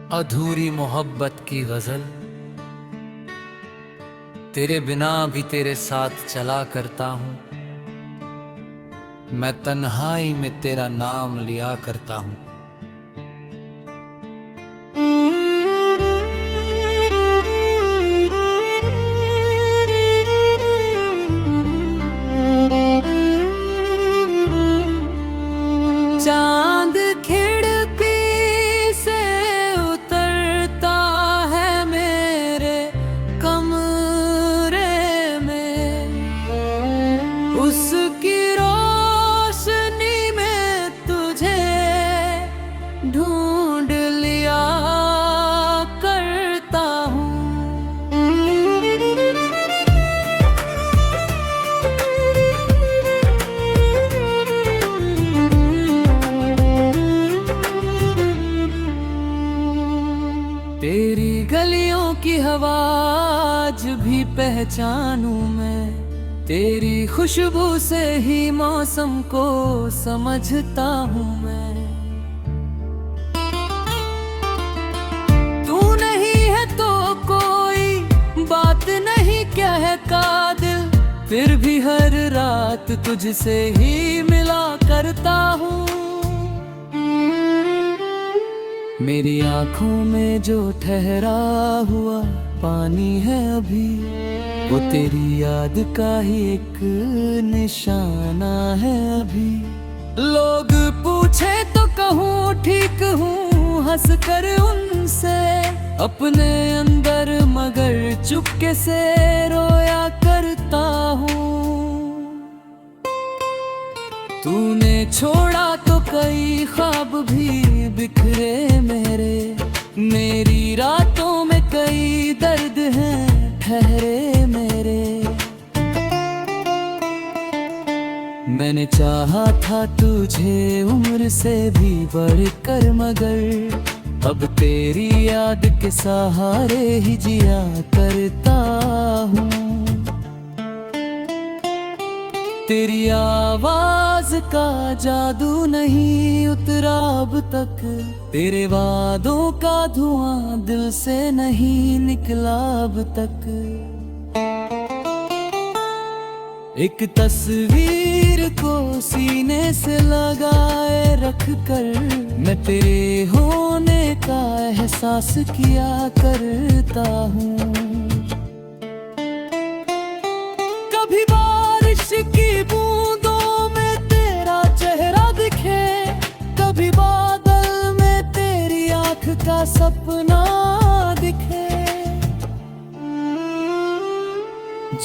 अधूरी मोहब्बत की गजल, तेरे बिना भी तेरे साथ चला करता हूँ। मैं तन्हाई में तेरा नाम लिया करता हूँ। चांद खिड़की से उतरता है मेरे कमरे में, उसकी रोशनी में तुझे ढूंढ लिया करता हूँ। तेरी गलियों की हवा आज भी पहचानूं मैं, तेरी खुशबू से ही मौसम को समझता हूँ मैं। तू नहीं है तो कोई बात नहीं कहता दिल, फिर भी हर रात तुझसे ही मिला करता हूँ। मेरी आंखों में जो ठहरा हुआ पानी है अभी, वो तेरी याद का ही एक निशाना है अभी। लोग पूछे तो कहूँ ठीक हूँ हंस कर उनसे, अपने अंदर मगर चुपके से रोया करता हूँ। तूने छोड़ा तो कई ख्वाब भी बिखरे मेरी रातों में कई दर्द हैं ठहरे मेरे। मैंने चाहा था तुझे उम्र से भी बढ़कर, मगर अब तेरी याद के सहारे ही जिया करता हूँ। तेरी आवाज का जादू नहीं उतरा अब तक, तेरे वादों का धुआं दिल से नहीं निकला अब तक। एक तस्वीर को सीने से लगाए रख कर, मैं तेरे होने का एहसास किया करता हूँ। कभी बारिश की बूंदों में तेरा चेहरा दिखे, कभी बादल में तेरी आंख का सपना दिखे।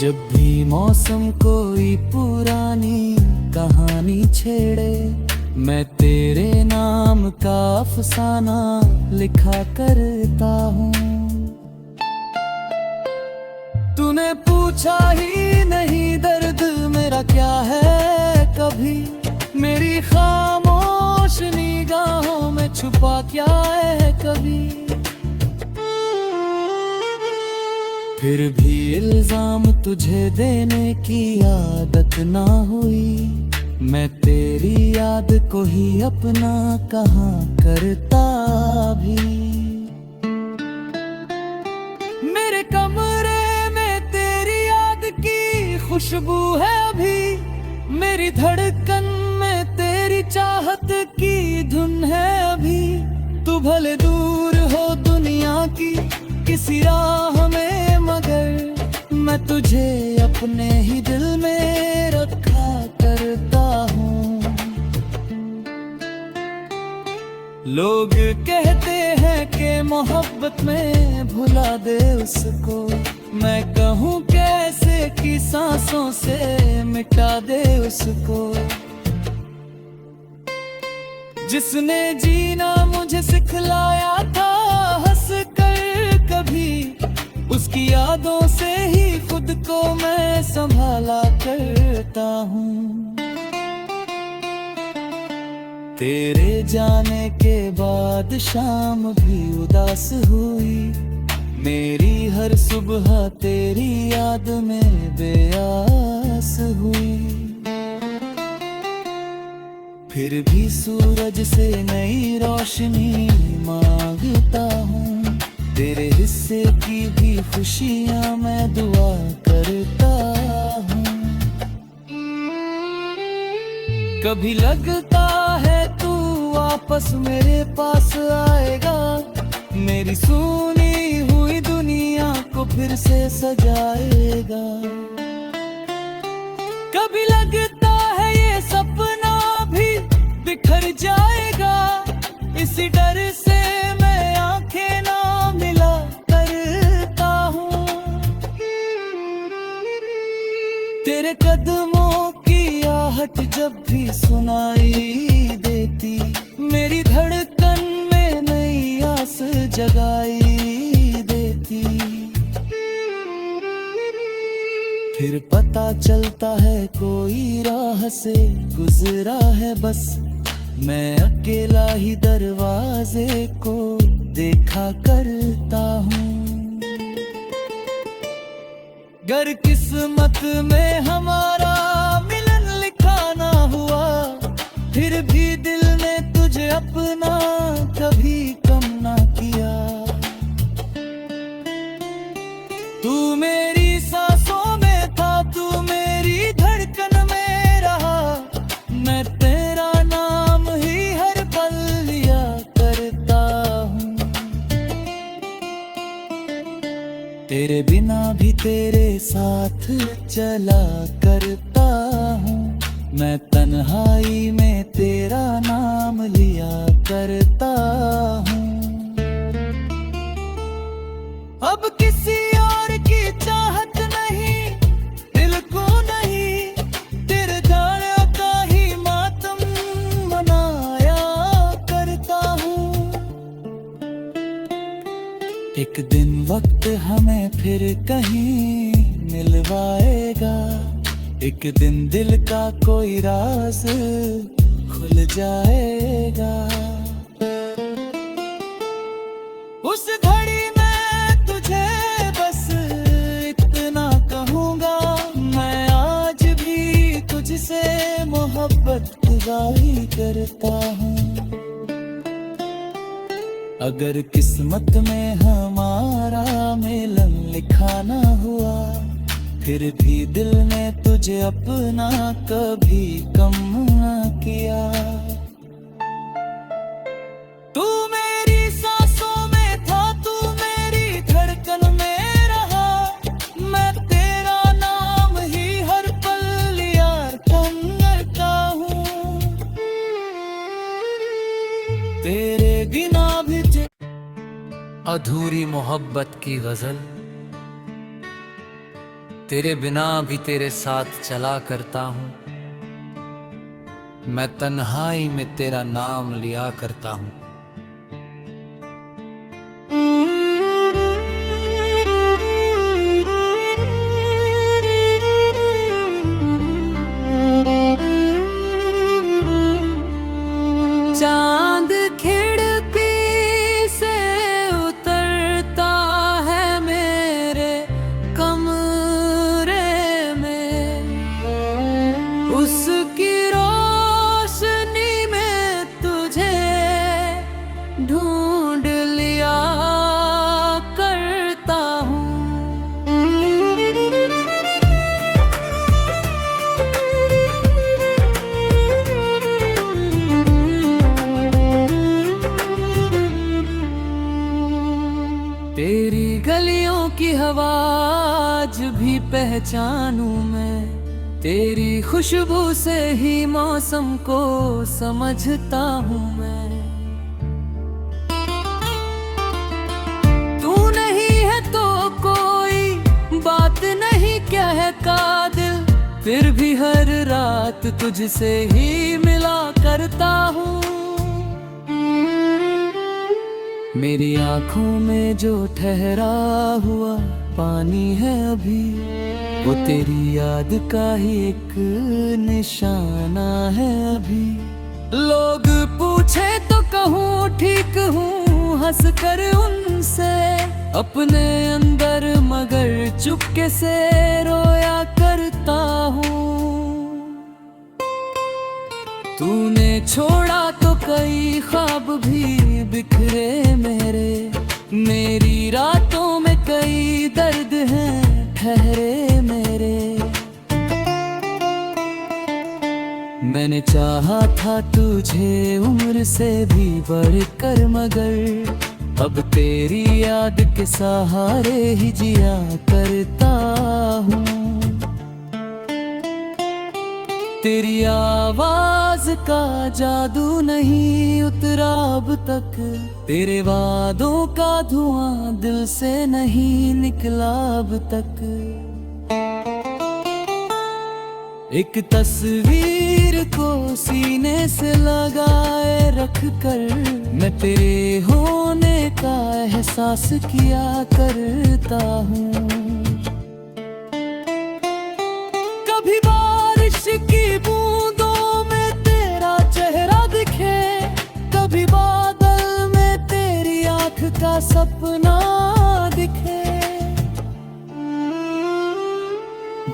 जब भी मौसम कोई पुरानी कहानी छेड़े, मैं तेरे नाम का अफसाना लिखा करता हूँ। तूने पूछा ही नहीं दर्द मेरा क्या है कभी, मेरी खामोश निगाहों में छुपा क्या है कभी। फिर भी इल्जाम तुझे देने की आदत ना हुई, मैं तेरी याद को ही अपना कहाँ करता भी। मेरे कमरे में तेरी याद की खुशबू है अभी, मेरी धड़कन में तेरी चाहत की धुन है अभी। तू भले दूर हो दुनिया की किसी राह में, मगर मैं तुझे अपने ही दिल में रखा करता हूँ। लोग कहते हैं कि मोहब्बत में भुला दे उसको, मैं कहूँ कैसे कि सांसों से मिटा दे उसको। जिसने जीना मुझे सिखलाया था हंस कर कभी, उसकी यादों से ही खुद को मैं संभाला करता हूँ। तेरे जाने के बाद शाम भी उदास हुई, मेरी हर सुबह तेरी याद में बेआस हुई। फिर भी सूरज से नई रोशनी मांगता हूँ। खुशियां मैं दुआ करता हूँ। कभी लगता है तू वापस मेरे पास आएगा, मेरी सुनी हुई दुनिया को फिर से सजाएगा। कभी लगता है ये सपना भी बिखर जाएगा, इसी डर से मैं आंखें ना मिला करता हूँ। तेरे कदमों की आहट जब भी सुनाई देती, मेरी धड़कन में नई आस जगाई देती। फिर पता चलता है कोई राह से गुजरा है बस, मैं अकेला ही दरवाजे को देखा करता हूँ। गर किस्मत में हमारा मिलन लिखा ना हुआ, फिर भी दिल ने तुझे अपना कभी कम ना किया। तू मेरी सांसों में था, तू मेरी धड़कन में रहा, मैं तेरा नाम ही हर पल लिया करता हूँ। तेरे बिना भी तेरे साथ चला करता हूँ, मैं तन्हाई में तेरा नाम लिया करता हूँ। अब किसी और की चाहत नहीं, दिल को नहीं, तेरे जाने का ही मातम मनाया करता हूँ। एक दिन वक्त हमें फिर कहीं मिलवाएगा, एक दिन दिल का कोई राज खुल जाएगा। उस घड़ी मैं तुझे बस इतना कहूँगा, मैं आज भी तुझसे मोहब्बत गुज़ारी करता हूँ। अगर किस्मत में हमारा मिलन लिखा ना हुआ, फिर भी दिल ने तुझे अपना कभी कम ना किया। तू मेरी सांसों में था, तू मेरी धड़कन में रहा, मैं तेरा नाम ही हर पल यार करता हूँ। तेरे बिना भी अधूरी मोहब्बत की गजल, तेरे बिना भी तेरे साथ चला करता हूँ, मैं तन्हाई में तेरा नाम लिया करता हूँ। चांद खिड़की से उतरता है मेरे कमरे में, उसकी रोशनी में तुझे ढूंढ लिया करता हूँ। तेरी गलियों की हवा आज भी पहचानूं मैं, तेरी खुशबू से ही मौसम को समझता हूँ मैं। तू नहीं है तो कोई बात नहीं कहता दिल, फिर भी हर रात तुझसे ही मिला करता हूँ। मेरी आँखों में जो ठहरा हुआ पानी है अभी, वो तेरी याद का ही एक निशाना है अभी। लोग पूछे तो कहूँ ठीक हूँ, हंस कर उनसे अपने अंदर, मगर चुपके से रोया करता हूँ। तूने छोड़ा तो कई ख्वाब भी बिखरे मेरे, मेरी रातों में कई ठहरे मेरे। मैंने चाहा था तुझे उम्र से भी बढ़कर, मगर अब तेरी याद के सहारे ही जिया करता हूँ। तेरी आवाज का जादू नहीं उतरा अब तक, तेरे वादों का धुआं दिल से नहीं निकला अब तक। एक तस्वीर को सीने से लगाए रख कर, मैं तेरे होने का एहसास किया करता हूँ। कभी बारिश की बूंदों में तेरा चेहरा दिखे, कभी बादल में तेरी आँख का सपना दिखे।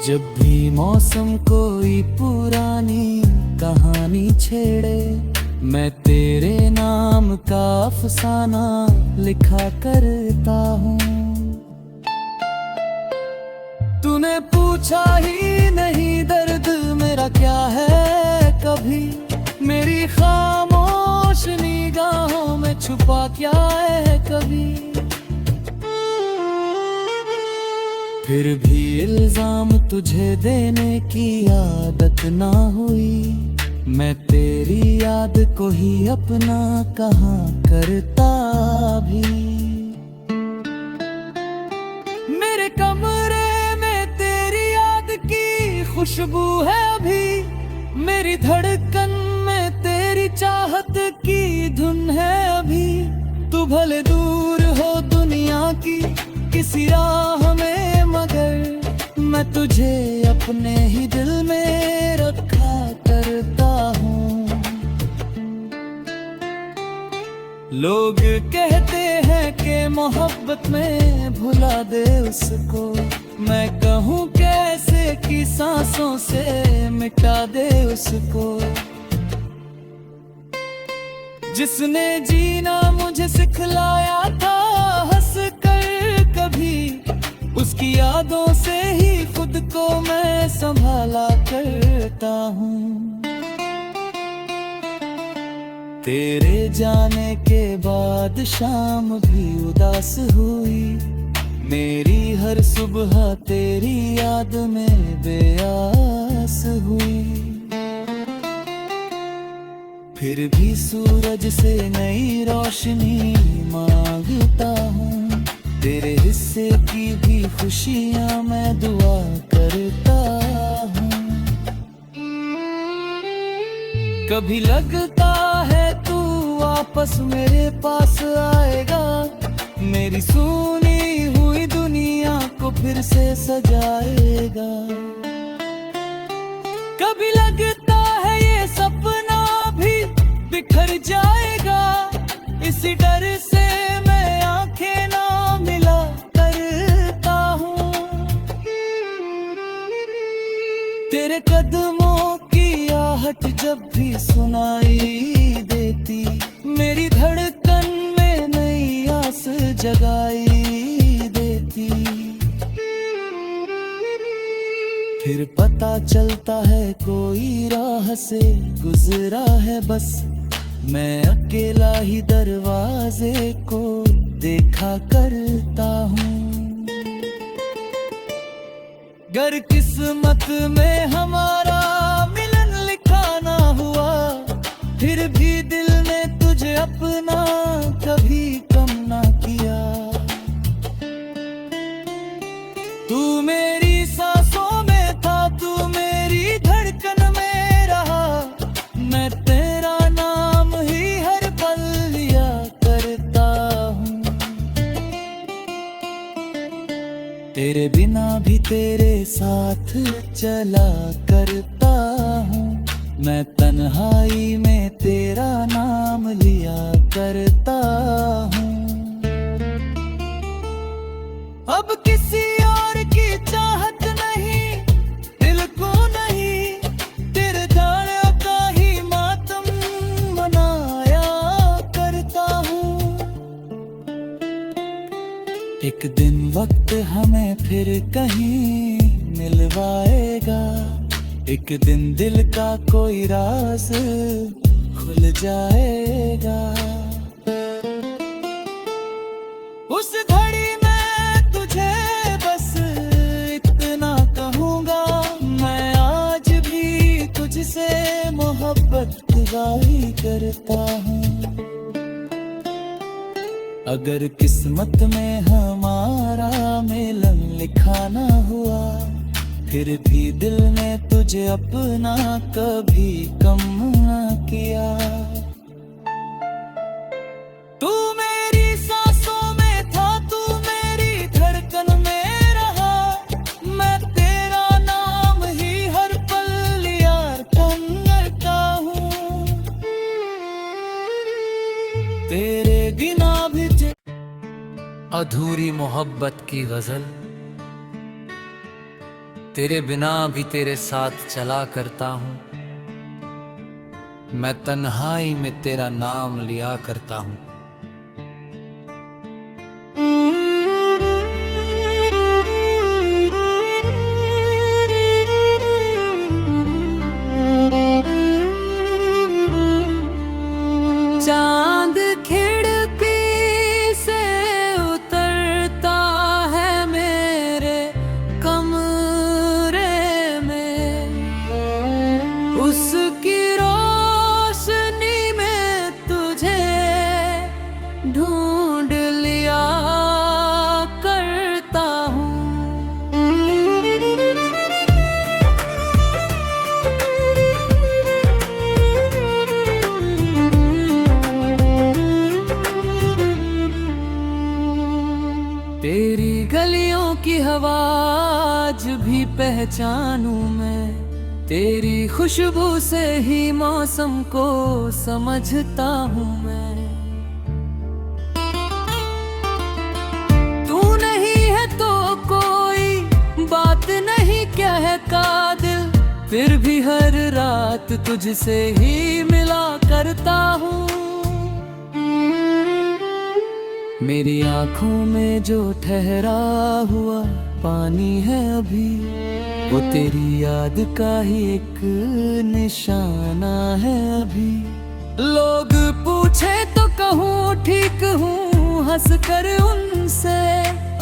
जब भी मौसम कोई पुरानी कहानी छेड़े, मैं तेरे नाम का अफसाना लिखा करता हूँ। तूने पूछा ही नहीं दर्द मेरा क्या है कभी, मेरी खामोश निगाहों में छुपा क्या है कभी। फिर भी इल्जाम तुझे देने की आदत ना हुई, मैं तेरी याद को ही अपना कहाँ करता भी। मेरे कमरे में तेरी याद की खुशबू है अभी, मेरी धड़कन में तेरी चाहत की धुन है अभी। तू भले दूर हो दुनिया की किसी राह में, मगर मैं तुझे अपने ही दिल में रखा करता हूँ। लोग कहते हैं कि मोहब्बत में भुला दे उसको, मैं कहूँ कैसे कि सांसों से मिटा दे उसको। जिसने जीना मुझे सिखलाया था हंस कर कभी, उसकी यादों से ही खुद को मैं संभाला करता हूँ। तेरे जाने के बाद शाम भी उदास हुई, मेरी हर सुबह तेरी याद में बेआस हुई। फिर भी सूरज से नई रोशनी मांगता हूँ, तेरे हिस्से की भी खुशियाँ मैं दुआ करता हूँ। कभी लगता है तू वापस मेरे पास आएगा, मेरी सुनी हुई दुनिया को फिर से सजाएगा। कभी लगता है ये सपना भी बिखर जाएगा, इसी डर से मैं आंखें ना मिला करता हूँ। तेरे कदमों की आहट जब भी सुनाई देती, मेरी धड़कन में नई आस जगाई देती। फिर पता चलता है कोई राह से गुजरा है बस, मैं अकेला ही दरवाजे को देखा करता हूँ। गर किस्मत में हमारा मिलन लिखा ना हुआ, फिर भी दिल ने तुझे अपना कभी कम ना किया। तू मेरी सांसों में था, तू मेरी धड़कन में रहा, मैं तेरा नाम ही हर पल लिया करता हूँ। तेरे बिना भी तेरे साथ चला करता हूँ, मैं तन्हाई में तेरा नाम लिया करता हूँ। अब किसी और की चाहत नहीं, दिल को नहीं, तेरे दानों का ही मातम मनाया करता हूँ। एक दिन वक्त हमें फिर कहीं मिलवाएगा, एक दिन दिल का कोई राज खुल जाएगा। उस घड़ी मैं तुझे बस इतना कहूँगा, मैं आज भी तुझसे मोहब्बत दुआई करता हूँ। अगर किस्मत में हमारा मिलन लिखा ना हुआ, फिर भी दिल ने तुझे अपना कभी कम ना किया। तू मेरी सांसों में था, तू मेरी धड़कन में रहा, मैं तेरा नाम ही हर पल यार करता हूँ। तेरे बिना भी अधूरी मोहब्बत की गजल, तेरे बिना भी तेरे साथ चला करता हूँ। मैं तन्हाई में तेरा नाम लिया करता हूँ। चांद खिड़की से उतरता है मेरे कमरे में, उसकी रोशनी में तुझे ढूंढ लिया करता हूँ। तेरी गलियों की हवा आज भी पहचानूं मैं, तेरी खुशबू से ही मौसम को समझता हूँ मैं। तू नहीं है तो कोई बात नहीं कहता दिल, फिर भी हर रात तुझसे ही मिला करता हूँ। मेरी आंखों में जो ठहरा हुआ पानी है अभी, वो तेरी याद का ही एक निशाना है अभी। लोग पूछे तो कहूँ ठीक हूँ हंस कर उनसे,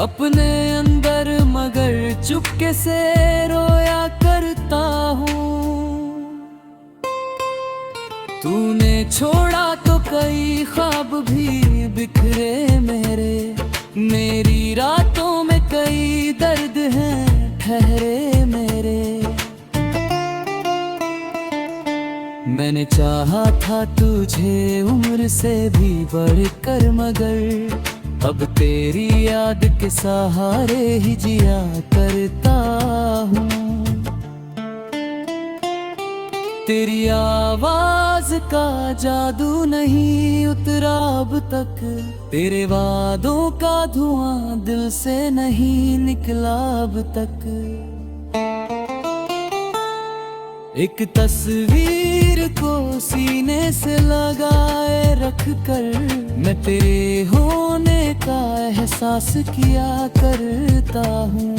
अपने अंदर मगर चुपके से रोया करता हूँ। तूने छोड़ा तो कई ख्वाब भी बिखरे मेरे, मेरी रातों में कई दर्द हैं ठहरे मेरे। मैंने चाहा था तुझे उम्र से भी बढ़कर, मगर अब तेरी याद के सहारे ही जिया करता हूँ। तेरी आवाज का जादू नहीं उतरा अब तक, तेरे वादों का धुआं दिल से नहीं निकला अब तक। एक तस्वीर को सीने से लगाए रख कर, मैं तेरे होने का एहसास किया करता हूँ।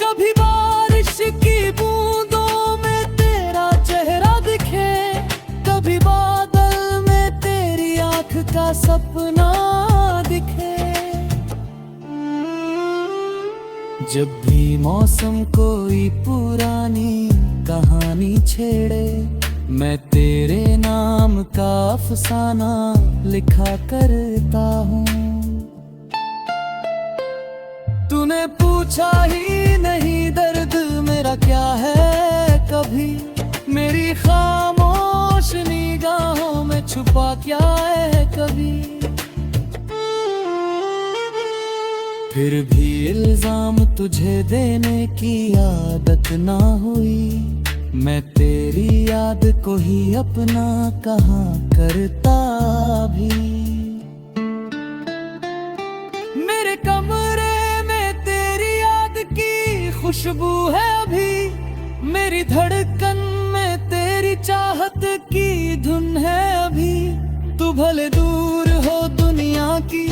कभी बारिश की बूंदों में तेरा चेहरा दिखे, कभी बादल में तेरी आंख का सपना दिखे। जब भी मौसम कोई पुरानी कहानी छेड़े, मैं तेरे नाम का अफसाना लिखा करता हूँ। तूने पूछा ही नहीं दर्द मेरा क्या है कभी, मेरी खामोश निगाहों में छुपा क्या है कभी। फिर भी इल्जाम तुझे देने की आदत ना हुई, मैं तेरी याद को ही अपना कहा करता भी। मेरे कमरे में तेरी याद की खुशबू है अभी, मेरी धड़कन तेरी चाहत की धुन है अभी। तू भले दूर हो दुनिया की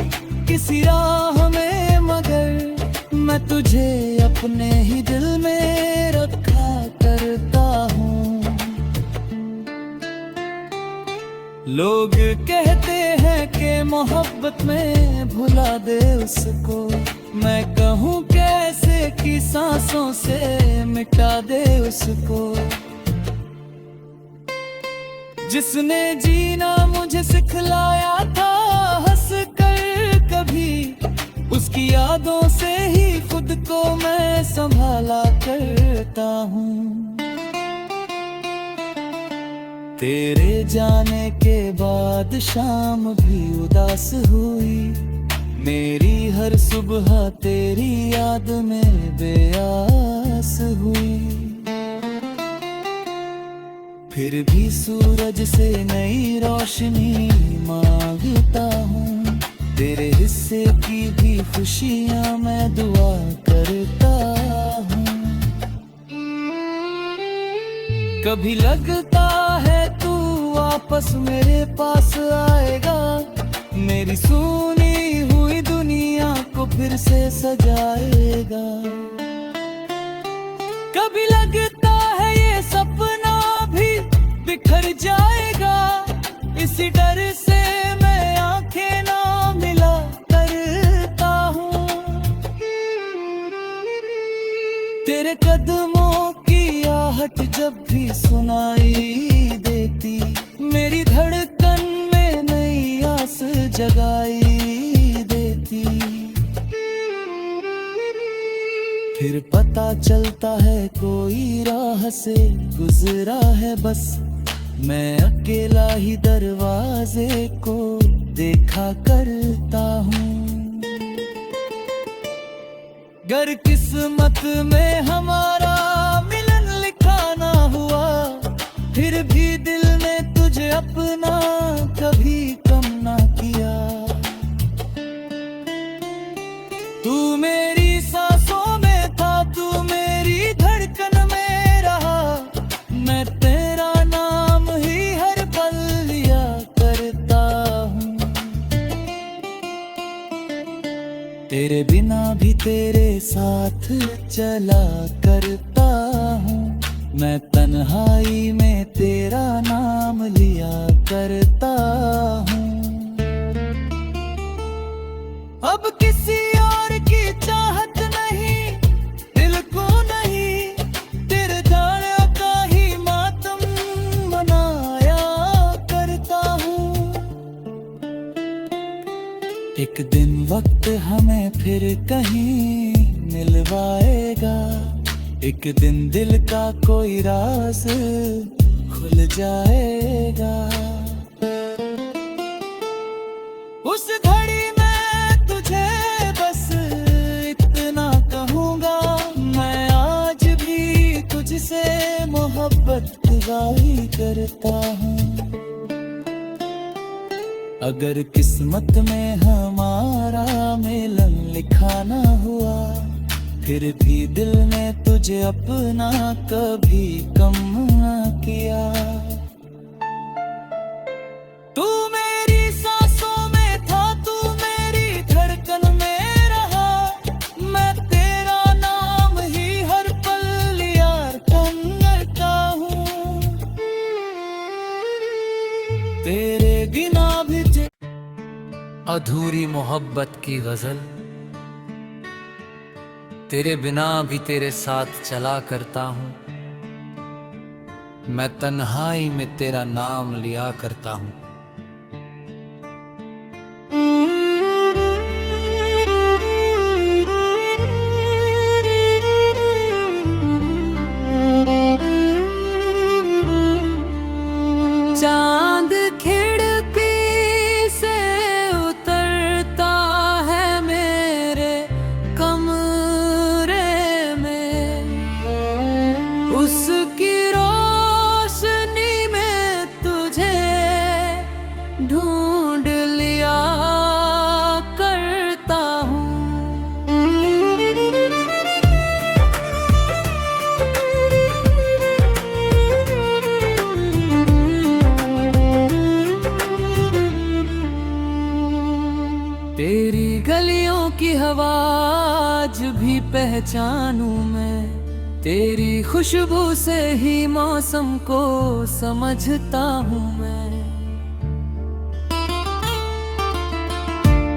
किसी राह में, मगर मैं तुझे अपने ही दिल में रखा करता हूँ। लोग कहते हैं कि मोहब्बत में भुला दे उसको, मैं कहूँ कैसे कि सांसों से मिटा दे उसको। जिसने जीना मुझे सिखलाया था हंस कर कभी, उसकी यादों से ही खुद को मैं संभाला करता हूँ। तेरे जाने के बाद शाम भी उदास हुई, मेरी हर सुबह तेरी याद में बेआस हुई। फिर भी सूरज से नई रोशनी मांगता हूँ, तेरे हिस्से की भी खुशियाँ मैं दुआ करता हूँ। कभी लगता है तू वापस मेरे पास आएगा, मेरी सुनी हुई दुनिया को फिर से सजाएगा। कभी लगता है ये सपना बिखर जाएगा, इसी डर से मैं आंखें ना मिला करता हूँ। तेरे कदमों की आहट जब भी सुनाई देती, मेरी धड़कन में नई आस जगाई देती। फिर पता चलता है कोई राह से गुजरा है बस, मैं अकेला ही दरवाजे को देखा करता हूँ। गर किस्मत में हमारा मिलन लिखा ना हुआ, फिर भी दिल ने तुझे अपना कभी कम ना किया। तू मेरी सांसों में था, तू मेरी धड़कन में रहा, मैं तेरा नाम ही हर पल लिया करता हूँ। तेरे बिना भी तेरे साथ चला करता हूँ, मैं तन्हाई में तेरा नाम लिया करता हूँ। अब किसी और की चाहत नहीं, दिल को नहीं, तेरे जाने का ही मातम मनाया करता हूँ। एक दिन वक्त हमें फिर कहीं मिलवाएगा, एक दिन दिल का कोई राज खुल जाएगा। उस घड़ी मैं तुझे बस इतना कहूँगा, मैं आज भी तुझसे मोहब्बत दुआई करता हूँ। अगर किस्मत में हमारा मिलन लिखा ना हुआ, फिर भी दिल ने तुझे अपना कभी कम ना किया। तू मेरी सांसों में था, तू मेरी धड़कन में रहा, मैं तेरा नाम ही हर पल यार करता हूँ। तेरे बिना भी अधूरी मोहब्बत की गजल, तेरे बिना भी तेरे साथ चला करता हूँ, मैं तन्हाई में तेरा नाम लिया करता हूँ। चांद खिड़की से उतरता है मेरे कमरे में, उसकी रोशनी में तुझे तेरी गलियों की हवा आज भी पहचानूं मैं, तेरी खुशबू से ही मौसम को समझता हूँ मैं।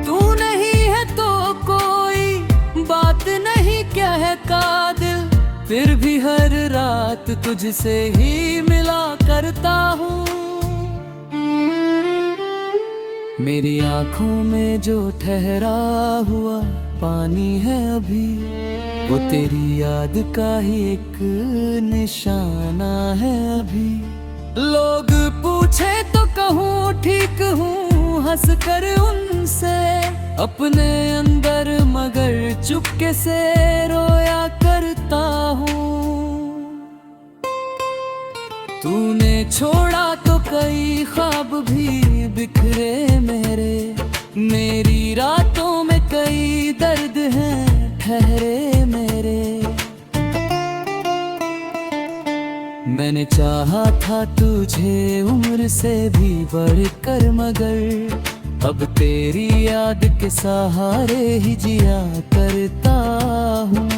तू नहीं है तो कोई बात नहीं कहता दिल, फिर भी हर रात तुझसे ही मिला करता हूँ। मेरी आंखों में जो ठहरा हुआ पानी है अभी, वो तेरी याद का ही एक निशाना है अभी। लोग पूछे तो कहूँ ठीक हूँ हंस कर उनसे, अपने अंदर मगर चुपके से रोया करता हूँ। तूने छोड़ा तो कई ख्वाब भी बिखरे मेरे, मेरी रातों में कई दर्द हैं ठहरे मेरे। मैंने चाहा था तुझे उम्र से भी बढ़कर, मगर अब तेरी याद के सहारे ही जिया करता हूँ।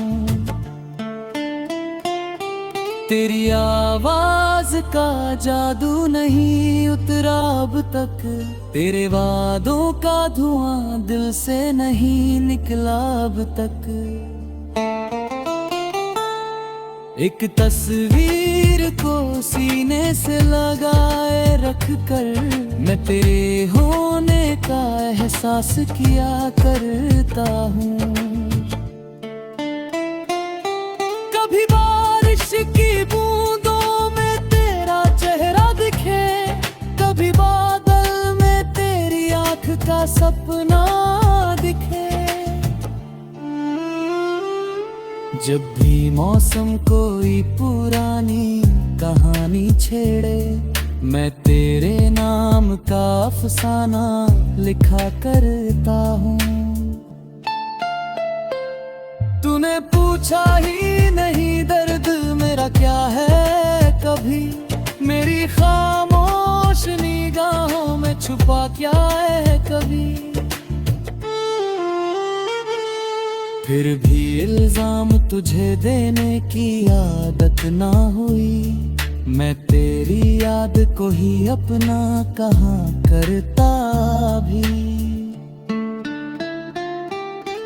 तेरी आवाज का जादू नहीं उतरा अब तक, तेरे वादों का धुआं दिल से नहीं निकला अब तक। एक तस्वीर को सीने से लगाए रख कर, मैं तेरे होने का एहसास किया करता हूँ। कभी बारिश की बूंदों में तेरा चेहरा दिखे, कभी बादल में तेरी आंख का सपना दिखे। जब भी मौसम कोई पुरानी कहानी छेड़े, मैं तेरे नाम का अफसाना लिखा करता हूँ। तूने पूछा ही नहीं दर्द मेरा क्या है कभी, मेरी खामोश निगाहों में छुपा क्या है कभी। फिर भी इल्जाम तुझे देने की आदत ना हुई, मैं तेरी याद को ही अपना कहाँ करता भी।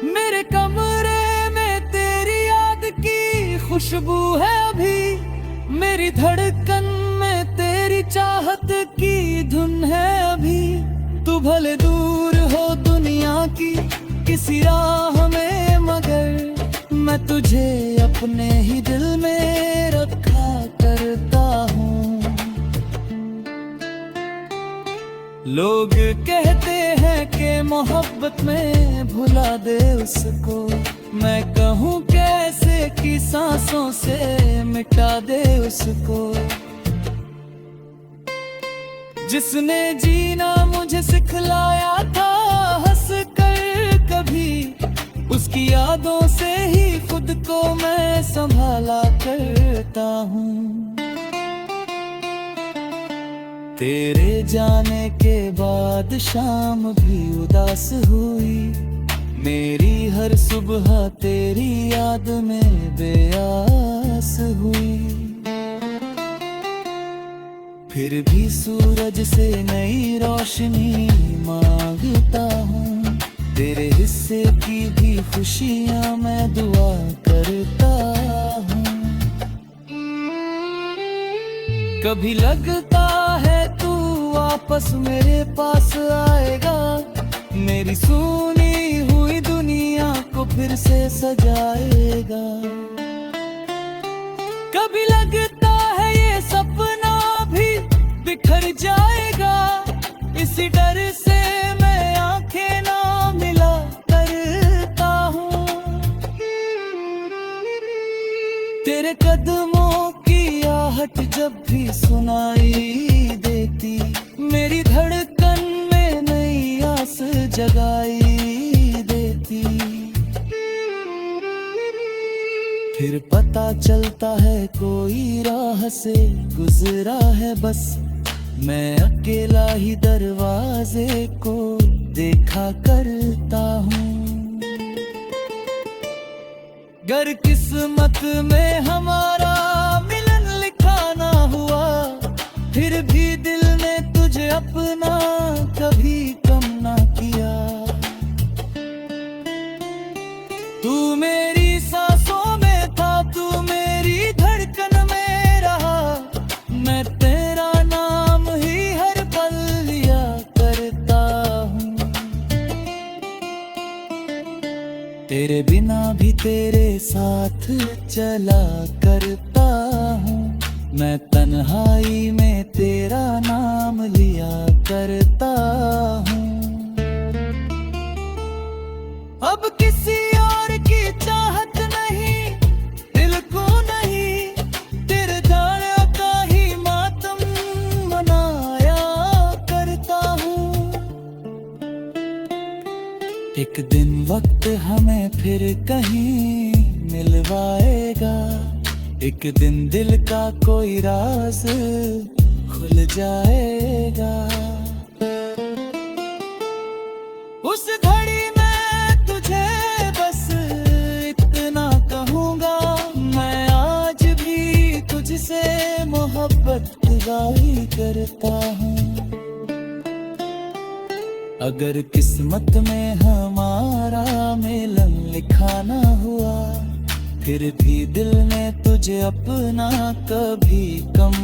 मेरे कमरे में तेरी याद की खुशबू है अभी, मेरी धड़कन में तेरी चाहत की धुन है अभी। तू भले दूर हो दुनिया की किसी राह में, मगर मैं तुझे अपने ही दिल में रखा करता हूँ। लोग कहते हैं कि मोहब्बत में भुला दे उसको, मैं कहूँ कैसे कि सांसों से मिटा दे उसको। जिसने जीना मुझे सिखलाया था हंस कर कभी, उसकी यादों से ही खुद को मैं संभाला करता हूँ। तेरे जाने के बाद शाम भी उदास हुई, मेरी हर सुबह तेरी याद में बेआस हुई। फिर भी सूरज से नई रोशनी मांगता हूँ, तेरे हिस्से की भी खुशियाँ मैं दुआ करता हूँ। कभी लगता है तू वापस मेरे पास आएगा, मेरी सुनी हुई दुनिया को फिर से सजाएगा। कभी लगता है ये सपना भी बिखर जाएगा, इसी डर से मैं आंखें ना मिला करता हूँ। तेरे कदमों की आहट जब भी सुनाई देती, मेरी धड़कन में नई आस जगाई देती। फिर पता चलता है कोई राह से गुजरा है बस, मैं अकेला ही दरवाजे को देखा करता हूँ। गर किस्मत में हमारा मिलन लिखा ना हुआ, फिर भी दिल ने तुझे अपना कभी कम ना किया। तू मेरी सांसों में था, तू मेरी धड़कन में रहा, मैं तेरा नाम ही हर पल लिया करता हूँ। तेरे बिना भी तेरे साथ चला करता हूँ, मैं तन्हाई में तेरा नाम लिया करता हूँ। अब किसी और की चाहत नहीं, दिल को नहीं, तेरे जाने का ही मातम मनाया करता हूँ। एक दिन वक्त हमें फिर कहीं मिलवाएगा, एक दिन दिल का कोई राज खुल जाएगा। उस घड़ी मैं तुझे बस इतना कहूँगा, मैं आज भी तुझसे मोहब्बत जाहिर करता हूँ। अगर किस्मत में हमारा मिलन लिखा ना हुआ, फिर भी दिल ने तुझे अपना कभी कम